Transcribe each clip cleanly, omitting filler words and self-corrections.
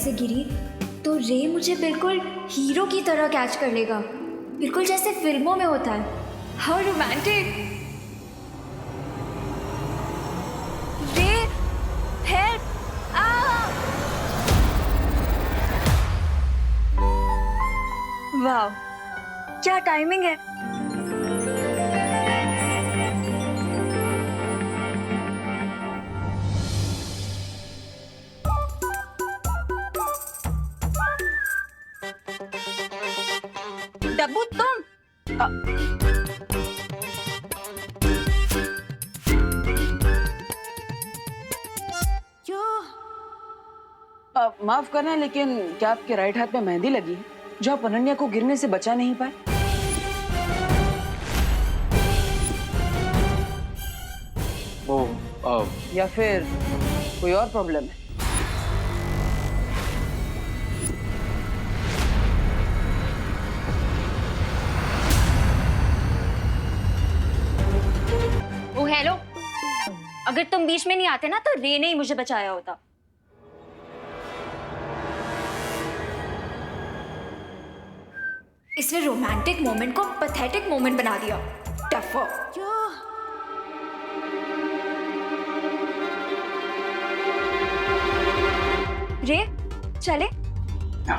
से गिरी तो रे मुझे बिल्कुल हीरो की तरह कैच कर लेगा, बिल्कुल जैसे फिल्मों में होता है। How romantic. रे हेल्प। वाह, क्या टाइमिंग है। डब्बू तुम माफ करना, लेकिन क्या आपके राइट हाथ में मेहंदी लगी है जो आप अनन्या को गिरने से बचा नहीं पाए? वो या फिर कोई और प्रॉब्लम है? ओ हेलो, अगर तुम बीच में नहीं आते ना तो रे ने ही मुझे बचाया होता। इसने रोमांटिक मोमेंट को पैथेटिक मोमेंट बना दिया। टफो। रे चले। या।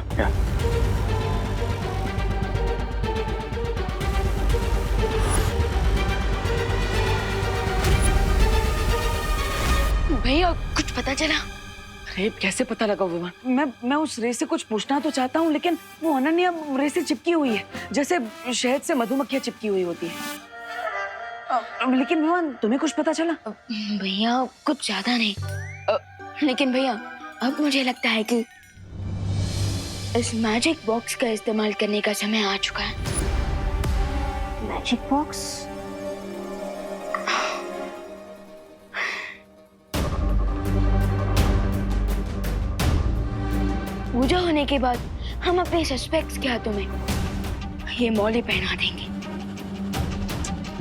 भैया कुछ पता चला? अरे कैसे पता लगा विमान? मैं उस रे से कुछ पूछना तो चाहता हूँ, लेकिन वो अनन्या रे से चिपकी हुई है, जैसे शहद से मधुमक्खियां चिपकी हुई होती है। लेकिन विमान, तुम्हें कुछ पता चला? भैया कुछ ज्यादा नहीं, लेकिन भैया अब मुझे लगता है कि इस मैजिक बॉक्स का इस्तेमाल करने का समय आ चुका है। Magic box? पूजा होने के बाद हम अपने सस्पेक्ट्स के हाथों में ये मौली पहना देंगे।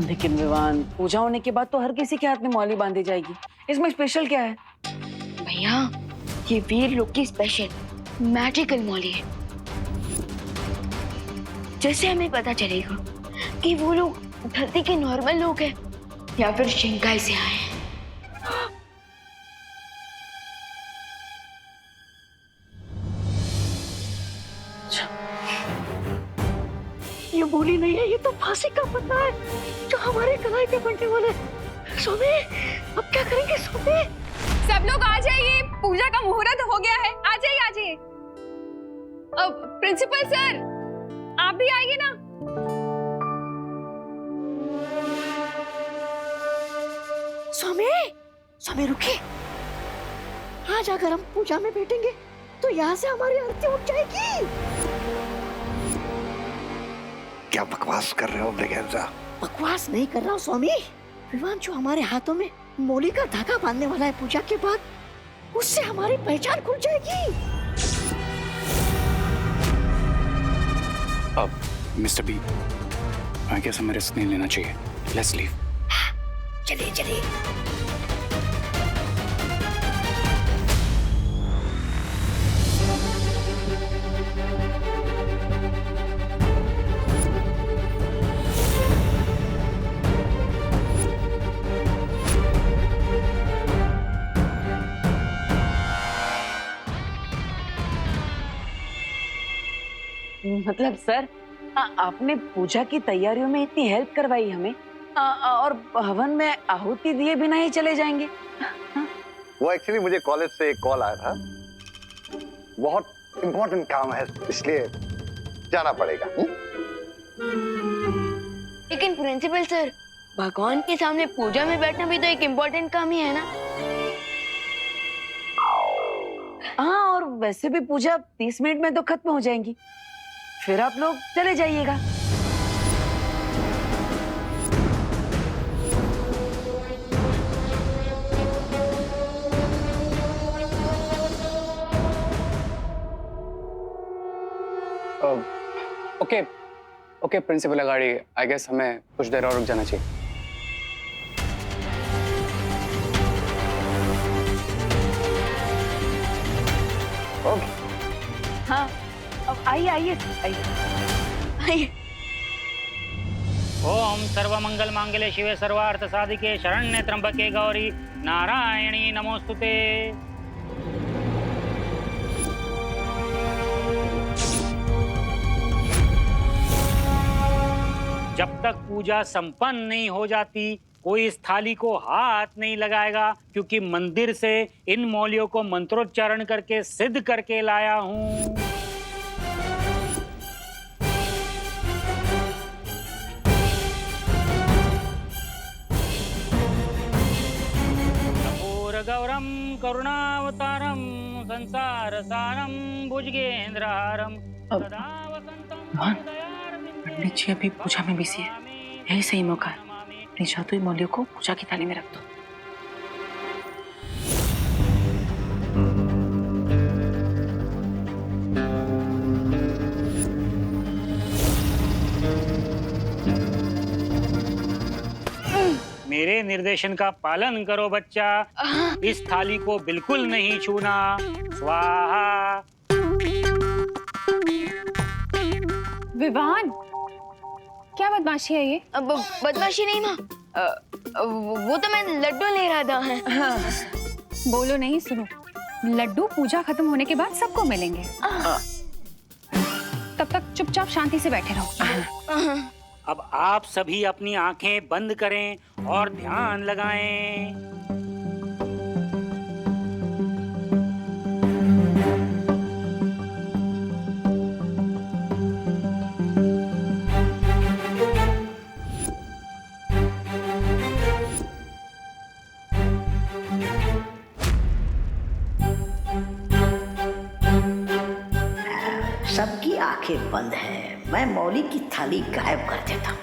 लेकिन विवान, पूजा होने के बाद तो हर किसी के हाथ में मौली बांधी जाएगी, इसमें स्पेशल क्या है? भैया ये वीर लोग की स्पेशल मैजिकल मौली है, जैसे हमें पता चलेगा कि वो लोग धरती के नॉर्मल लोग हैं या फिर शिंकाई से आए हैं। ये बोली नहीं है, ये तो फांसी का पन्ना है जो हमारे कलाई पे बनने वाला है। सोमे, अब क्या करेंगे सोमे? सब लोग आ जाइए, पूजा का मुहूर्त हो गया है। आ जाइए आ जाइए। अब प्रिंसिपल सर आप भी आइए ना। सोमे, सोमे रुके। आज अगर हम पूजा में बैठेंगे तो यहाँ से हमारी आरती उठ जाएगी। क्या बकवास कर रहे हो ब्रिगेंजा? बकवास नहीं कर रहा हूँ स्वामी। विवान जो हमारे हाथों में मौली का धागा बांधने वाला है पूजा के बाद, उससे हमारी पहचान खुल जाएगी। अब मिस्टर बी, आई गेस हमें रिस्क नहीं लेना चाहिए। Let's leave. चलिए चलिए। मतलब सर, आपने पूजा की तैयारियों में इतनी हेल्प करवाई हमें, और हवन में आहुति दिए बिना ही चले जाएंगे? वो एक्चुअली मुझे कॉलेज से एक कॉल आया था, बहुत इम्पोर्टेंट काम है इसलिए जाना पड़ेगा। लेकिन प्रिंसिपल सर, भगवान के सामने पूजा में बैठना भी तो एक इम्पोर्टेंट काम ही है ना? हाँ, और वैसे भी पूजा 30 मिनट में तो खत्म हो जाएंगी, फिर आप लोग चले जाइएगा। ओके ओके प्रिंसिपल अगाड़ी, आई गेस हमें कुछ देर और रुक जाना चाहिए। ओके आइए आइए आइए। ओम सर्वमंगल मांगल्ये शिवे सर्वार्थ साधिके शरण्ये त्र्यंबके गौरी नारायणी नमोस्तुते। जब तक पूजा संपन्न नहीं हो जाती कोई इस थाली को हाथ नहीं लगाएगा, क्योंकि मंदिर से इन मौलियों को मंत्रोच्चारण करके सिद्ध करके लाया हूँ। गौरम करुणावतारम संसार सारम भुजगेंद्रहारम सदा वसंतम पंडित जी अभी पूजा में बिजी है, यही सही मौका है। अपनी जादुई मौलियों को पूजा की थाली में रख दो। मेरे निर्देशन का पालन करो बच्चा। इस थाली को बिल्कुल नहीं छूना। स्वाहा। विवान, क्या बदमाशी है ये? अब बदमाशी नहीं माँ, वो तो मैं लड्डू ले रहा था। बोलो नहीं, सुनो। लड्डू पूजा खत्म होने के बाद सबको मिलेंगे। तब तक चुपचाप शांति से बैठे रहो। अब आप सभी अपनी आंखें बंद करें और ध्यान लगाएं। सबकी आंखें बंद हैं। मैं मौली की थाली गायब कर देता हूँ।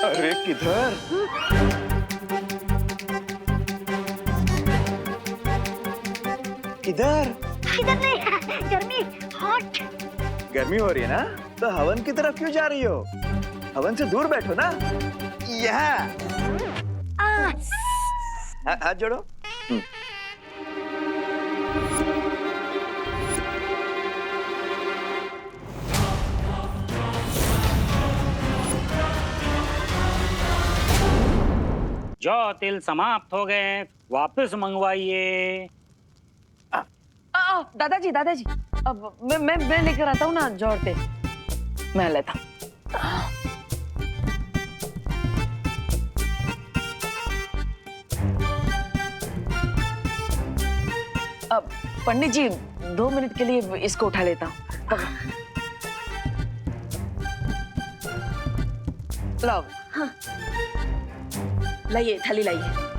अरे किधर? किधर? इधर नहीं, गर्मी हॉट। गर्मी हो रही है ना, तो हवन की तरफ क्यों जा रही हो? हवन से दूर बैठो ना। यहाँ हाथ जोड़ो। जो तिल समाप्त हो गए, वापस मंगवाइए। दादाजी दादाजी, अब मैं लेकर आता हूँ ना जोड़ते, मैं लेता हूँ। अब पंडित जी 2 मिनट के लिए इसको उठा लेता हूँ। लाओ। हाँ। लाइए, थाली लाइए।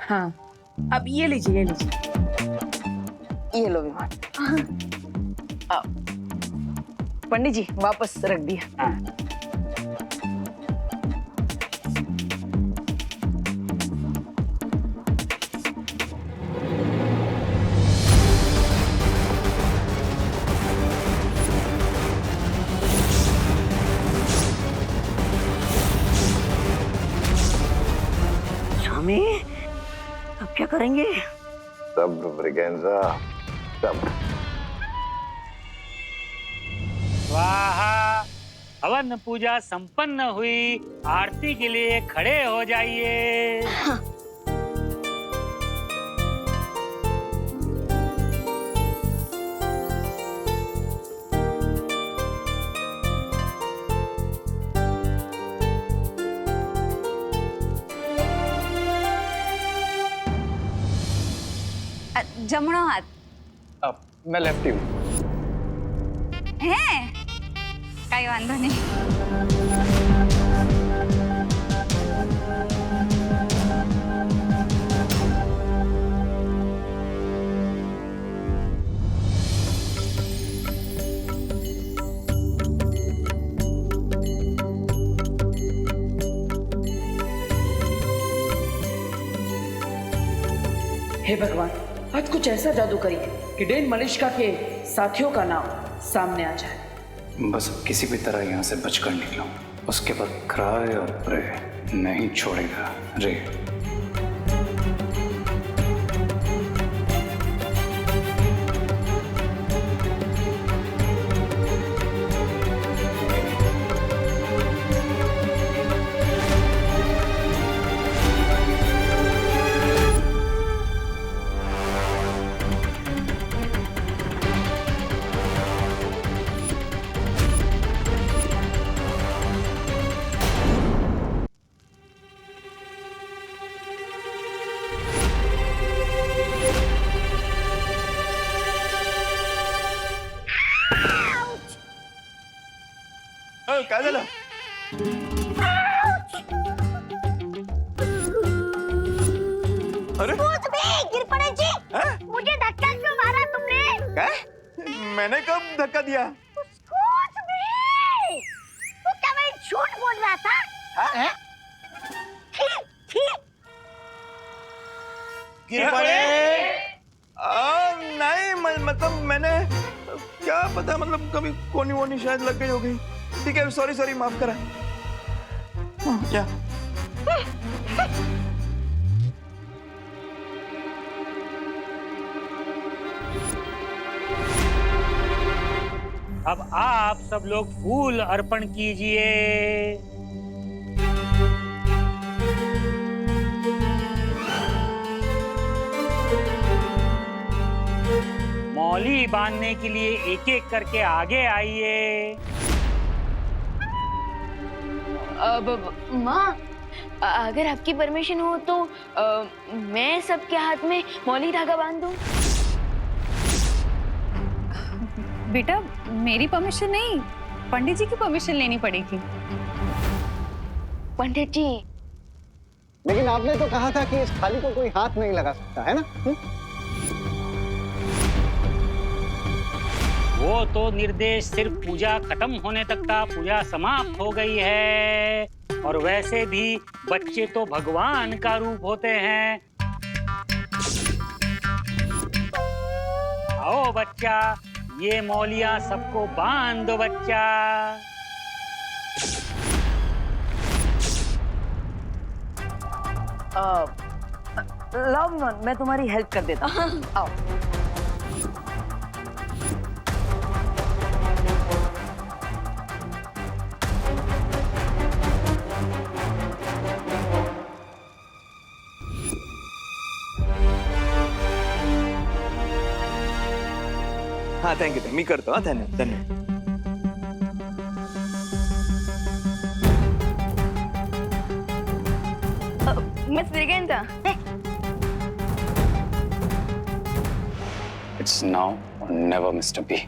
हाँ, अब ये लीजिए, ये लीजिए, ये लो विमान। पंडित जी वापस रख दिया। स्वामी, अब क्या करेंगे? सब्र ब्रिगेंजा, सब्र। स्वाहा। हवन पूजा संपन्न हुई। आरती के लिए खड़े हो जाइए। જમણો હાથ मैं लेफ्टी हूँ। હે કઈ વાંધો નહીં. हे भगवान, आज कुछ ऐसा जादू करिए कि डेन मलिश्का के साथियों का नाम सामने आ जाए। बस किसी भी तरह यहाँ से बचकर निकलो, उसके बाद क्राय और प्रे नहीं छोड़ेगा रे। काय झालं? अरे गिर पड़े जी. मुझे धक्का क्यों मारा तुमने? काय? मैंने कब धक्का दिया? कुछ भी. तू क्या मैं झूठ बोल रहा था? गिर पड़े? नहीं मतलब मैंने क्या पता, मतलब कभी कोनी वोनी शायद लग गई होगी. ठीक है, सॉरी माफ करा. क्या? अब आप सब लोग फूल अर्पण कीजिए। मौली बांधने के लिए एक एक करके आगे आइए। अब माँ, अगर आपकी परमिशन हो तो मैं सबके हाथ में मौली धागा बांध दूं। बेटा मेरी परमिशन नहीं, पंडित जी की परमिशन लेनी पड़ेगी। पंडित जी, लेकिन आपने तो कहा था कि इस थाली को कोई हाथ नहीं लगा सकता, है ना? वो तो निर्देश सिर्फ पूजा खत्म होने तक था। पूजा समाप्त हो गई है। और वैसे भी बच्चे तो भगवान का रूप होते हैं। आओ बच्चा, ये मौलियां सबको बांध दो बच्चा। लाओ, मैं तुम्हारी हेल्प कर देता हूँ। आओ। हाँ थैंक यू, मी करतो. हाँ धन्यवाद. Miss Braganza, It's now or never, Mr. B.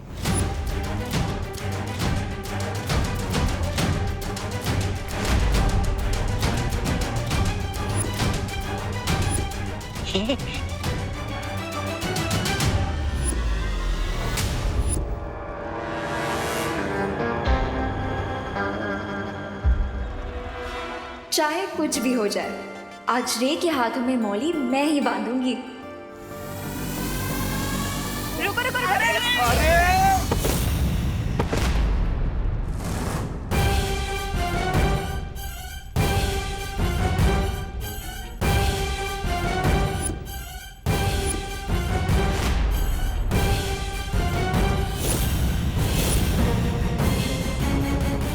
चाहे कुछ भी हो जाए, आज रे के हाथों में मौली मैं ही बांधूंगी। रुको रुको रुको। अरे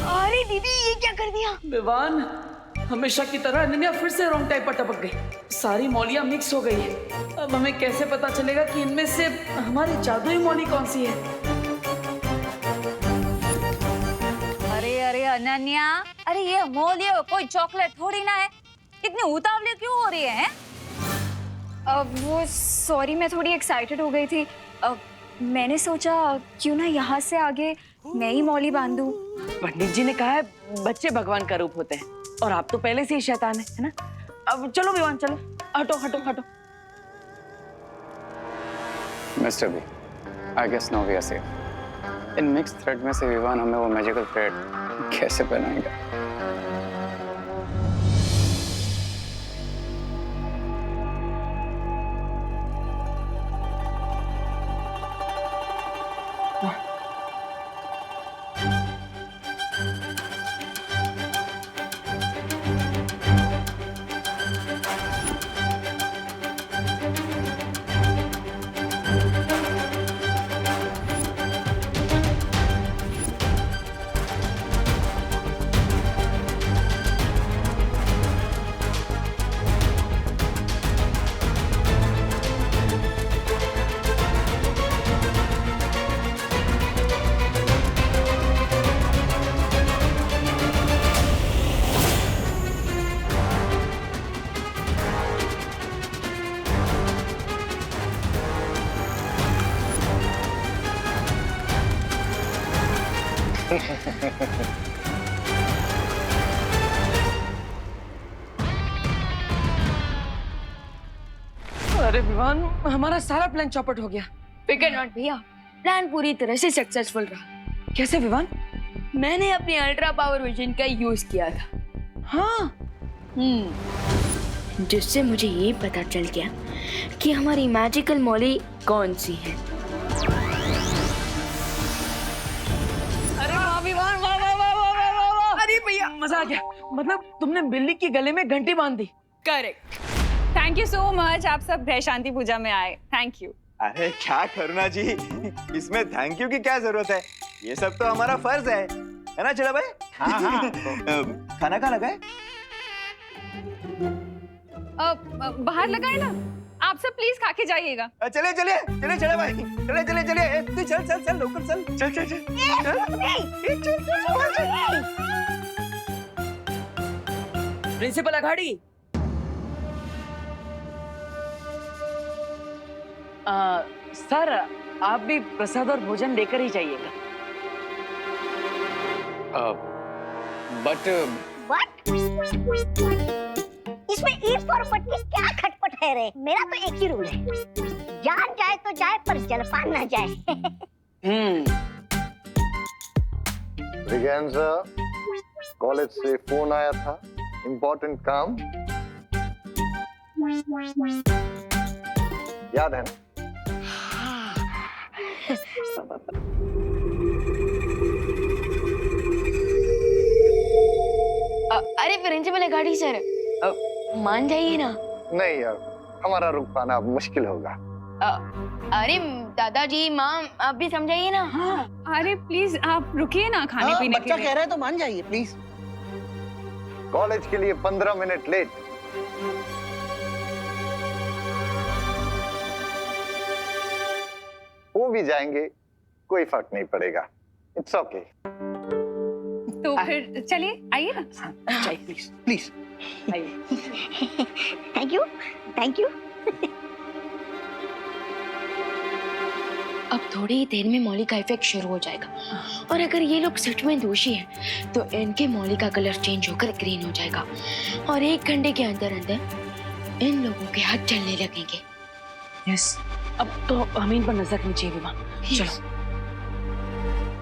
अरे दीदी, ये क्या कर दिया? विवान, हमेशा की तरह अनन्या फिर से रॉन्ग टाइप पर टपक गई। सारी मौलियां मिक्स हो गई है। अब हमें कैसे पता चलेगा कि इनमें से हमारी जादुई मौली कौन सी है? अरे अरे अनन्या, अरे ये मौली कोई चॉकलेट थोड़ी ना है। इतनी उतावली क्यों हो रही है? वो सॉरी, मैं थोड़ी एक्साइटेड हो गई थी। मैंने सोचा क्यों ना यहाँ से आगे मैं ही मौली बांधूं। पंडित जी ने कहा है बच्चे भगवान का रूप होते हैं और आप तो पहले से ही शैतान है ना। अब चलो विवान, चलो, हटो हटो हटो। Mister B, I guess now we are safe. इन मिक्स थ्रेड में से विवान हमें वो मैजिकल थ्रेड कैसे पहनाएगा? अरे विवान, हमारा सारा प्लान चौपट हो गया। फिकर नॉट भैया, प्लान पूरी तरह से सक्सेसफुल रहा। कैसे विवान? मैंने अपनी अल्ट्रा पावर विजन का यूज किया था। हाँ, जिससे मुझे ये पता चल गया कि हमारी मैजिकल मौली कौन सी है। अरे वाह विवान, वाह वाह वाह वाह वाह वाह वाह। अरे भैया मजा आ गया। मतलब तुमने बिल्ली की गले में घंटी बांध दी। Correct. Thank you so much, आप सब ग्रह शांति पूजा में आए, थैंक यू। अरे क्या करुणा जी, इसमें थैंक यू की क्या जरूरत है? ये सब तो हमारा फर्ज है ना चला भाई? हाँ हाँ। खाना कहाँ लगा है? बाहर लगाए ना, आप सब प्लीज खा के जाइएगा। चले चले चले चले भाई, चले चले चले, तू चल चल चल लोकल चल चल चल चल प्रिंसिपल अघाड़ी, सर आप भी प्रसाद और भोजन लेकर ही जाइएगा। बट इसमें ईट फॉर बट की क्या खटपट है रे? मेरा तो एक ही रूल है, जान जाए तो जाए पर जलपान ना जाए। रिगेंजा, कॉलेज से फोन आया था, इम्पोर्टेंट काम, याद है ना? अरे प्रिंसिपल अघाड़ी सर, मान जाइए ना। नहीं यार, हमारा रुक पाना अब मुश्किल होगा। अरे दादाजी, माँ, आप भी समझाइए ना। हाँ, अरे प्लीज आप रुकिए ना खाने पीने के लिए। बच्चा कह रहा है तो मान जाइए प्लीज। कॉलेज के लिए 15 मिनट लेट। वो भी जाएंगे, कोई फर्क नहीं पड़ेगा। It's okay. तो फिर चलिए, आइए ना। चाहिए प्लीज प्लीज आइए। Thank you, thank you. अब थोड़ी ही देर में मौली का इफेक्ट शुरू हो जाएगा, और अगर ये लोग सच में दोषी हैं, तो इनके मौली का कलर चेंज होकर ग्रीन हो जाएगा, और 1 घंटे के अंदर अंदर इन लोगों के हाथ चलने लगेंगे। यस, अब तो हमें इन पर नजर रखनी चाहिए विवान। चलो।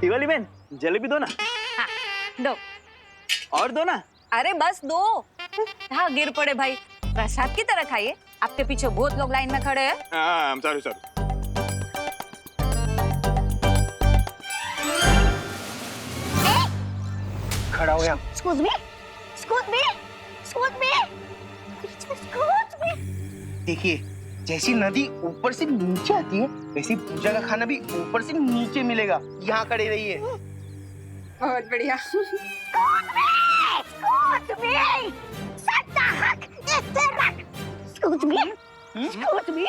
दिवाली बहन, जलेबी दो ना। हाँ, दो। और दो ना। अरे बस दो। हाँ, गिर पड़े भाई, प्रसाद की तरह खाइए। आपके पीछे बहुत लोग लाइन में खड़े हैं। Sorry sorry. खड़ा हो गया। Excuse me, excuse me, excuse me, excuse me. देखिए, जैसी नदी ऊपर से नीचे आती है, वैसे पूजा का खाना भी ऊपर से नीचे मिलेगा। यहाँ खड़े रहिए। बहुत बढ़िया। Excuse me, सट्टा हक इसे रख। Excuse me, excuse me,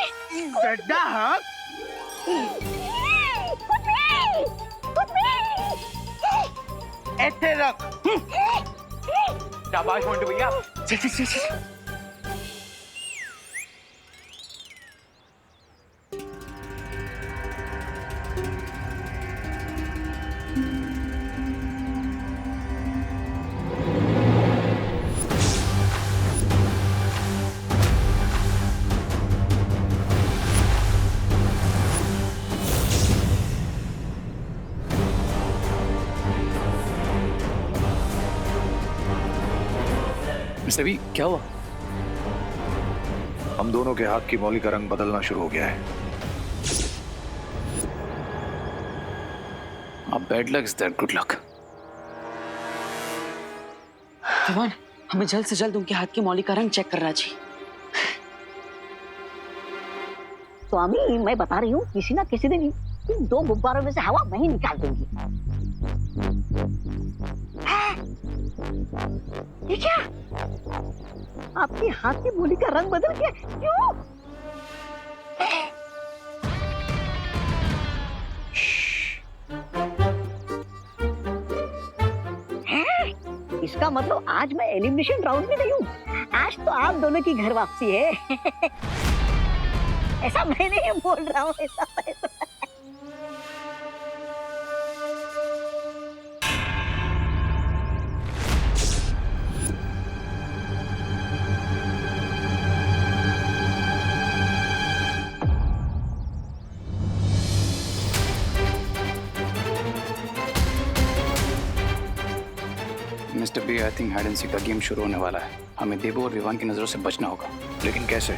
सड्डा हक? Excuse me, ऐसे रख। शाबाश मोंटू भैया। चल चल चल चल। मिस्टर बी, क्या हुआ? हम दोनों के हाथ की मौली का रंग बदलना शुरू हो गया है। Bad luck is that good luck. Vivaan, हमें जल्द से जल्द उनके हाथ की मौली का रंग चेक करना चाहिए। स्वामी, मैं बता रही हूँ किसी ना किसी दिन इन 2 गुब्बारों में से हवा मैं ही निकाल दूंगी। ये क्या? आपके हाथ की मौली का रंग बदल गया? क्यों? इसका मतलब आज मैं एलिमिनेशन राउंड में नहीं हूँ। आज तो आप दोनों की घर वापसी है। ऐसा मैं नहीं बोल रहा हूँ, ऐसा mister B, I think hide and seek का गेम शुरू होने वाला है। हमें देबू और विवान की नजरों से बचना होगा। लेकिन कैसे?